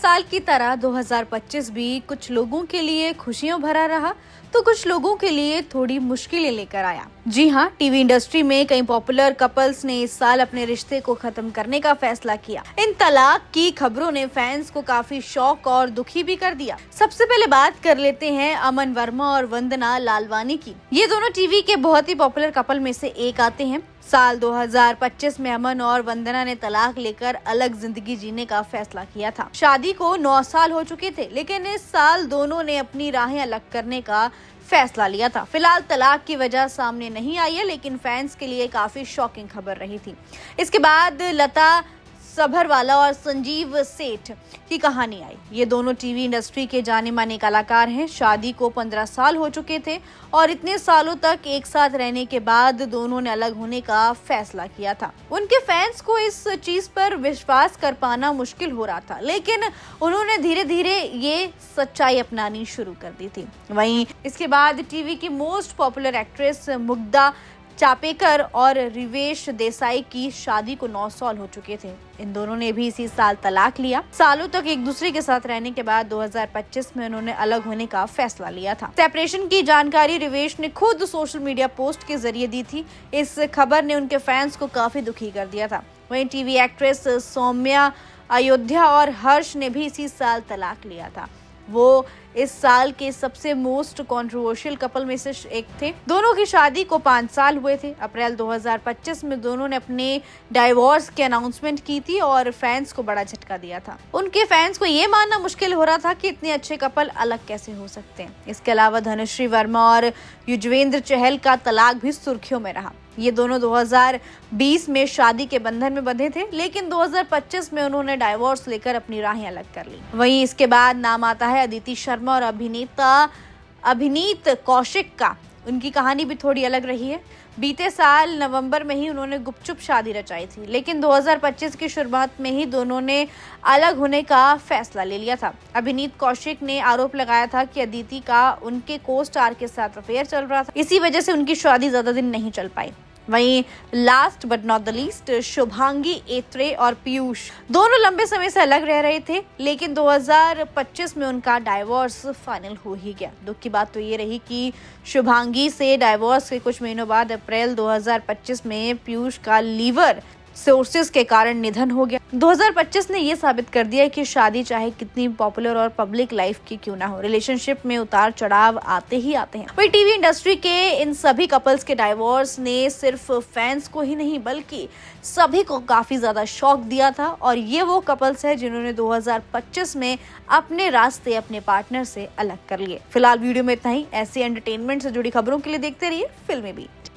साल की तरह 2025 भी कुछ लोगों के लिए खुशियों भरा रहा तो कुछ लोगों के लिए थोड़ी मुश्किलें लेकर आया। जी हाँ, टीवी इंडस्ट्री में कई पॉपुलर कपल्स ने इस साल अपने रिश्ते को खत्म करने का फैसला किया। इन तलाक की खबरों ने फैंस को काफी शॉक और दुखी भी कर दिया। सबसे पहले बात कर लेते हैं अमन वर्मा और वंदना लालवानी की। ये दोनों टीवी के बहुत ही पॉपुलर कपल में से एक आते हैं। साल 2025 में अमन और वंदना ने तलाक लेकर अलग जिंदगी जीने का फैसला किया था। शादी को 9 साल हो चुके थे, लेकिन इस साल दोनों ने अपनी राहें अलग करने का फैसला लिया था। फिलहाल तलाक की वजह सामने नहीं आई है, लेकिन फैंस के लिए काफी शॉकिंग खबर रही थी। इसके बाद लता सभरवाला और संजीव सेठ की कहानी आई। ये दोनों टीवी इंडस्ट्री के जाने माने कलाकार हैं। शादी को 15 साल हो चुके थे और इतने सालों तक एक साथ रहने के बाद दोनों ने अलग होने का फैसला किया था। उनके फैंस को इस चीज पर विश्वास कर पाना मुश्किल हो रहा था, लेकिन उन्होंने धीरे धीरे ये सच्चाई अपनानी शुरू कर दी थी। वहीं इसके बाद टीवी की most popular actress Mugdha Chapekar और रिवेश देसाई की शादी को 9 साल हो चुके थे। इन दोनों ने भी इसी साल तलाक लिया। सालों तक एक दूसरे के साथ रहने के बाद 2025 में उन्होंने अलग होने का फैसला लिया था। सेपरेशन की जानकारी रिवेश ने खुद सोशल मीडिया पोस्ट के जरिए दी थी। इस खबर ने उनके फैंस को काफी दुखी कर दिया था। वहीं टीवी एक्ट्रेस सौम्या अयोध्या और हर्ष ने भी इसी साल तलाक लिया था। वो इस साल के सबसे मोस्ट कंट्रोवर्शियल कपल में से एक थे। दोनों की शादी को 5 साल हुए थे। अप्रैल 2025 में दोनों ने अपने डाइवोर्स की अनाउंसमेंट की थी और फैंस को बड़ा झटका दिया था। उनके फैंस को ये मानना मुश्किल हो रहा था कि इतने अच्छे कपल अलग कैसे हो सकते हैं। इसके अलावा धनुश्री वर्मा और युजवेंद्र चहल का तलाक भी सुर्खियों में रहा। ये दोनों 2020 में शादी के बंधन में बंधे थे, लेकिन 2025 में उन्होंने डाइवोर्स लेकर अपनी राहें अलग कर ली। वहीं इसके बाद नाम आता है अदिति शर्मा और अभिनीत कौशिक का। उनकी कहानी भी थोड़ी अलग रही है। बीते साल नवंबर में ही उन्होंने गुपचुप शादी रचाई थी, लेकिन 2025 की शुरुआत में ही दोनों ने अलग होने का फैसला ले लिया था। अभिनीत कौशिक ने आरोप लगाया था कि अदिति का उनके को स्टार के साथ अफेयर चल रहा था। इसी वजह से उनकी शादी ज्यादा दिन नहीं चल पाई। वहीं last but not the least Shubhangi Atre और पीयूष दोनों लंबे समय से अलग रह रहे थे, लेकिन 2025 में उनका डाइवोर्स फाइनल हो ही गया। दुख की बात तो ये रही कि शुभांगी से डाइवोर्स के कुछ महीनों बाद अप्रैल 2025 में पीयूष का लीवर सोर्सेज के कारण निधन हो गया। 2025 ने यह साबित कर दिया कि शादी चाहे कितनी पॉपुलर और पब्लिक लाइफ की क्यों ना हो, रिलेशनशिप में उतार चढ़ाव आते ही आते हैं। वही टीवी इंडस्ट्री के इन सभी कपल्स के डाइवोर्स ने सिर्फ फैंस को ही नहीं बल्कि सभी को काफी ज्यादा शॉक दिया था। और ये वो कपल्स है जिन्होंने 2025 में अपने रास्ते अपने पार्टनर से अलग कर लिए। फिलहाल वीडियो में इतना ही। ऐसे एंटरटेनमेंट से जुड़ी खबरों के लिए देखते रहिए फिल्मी बीट।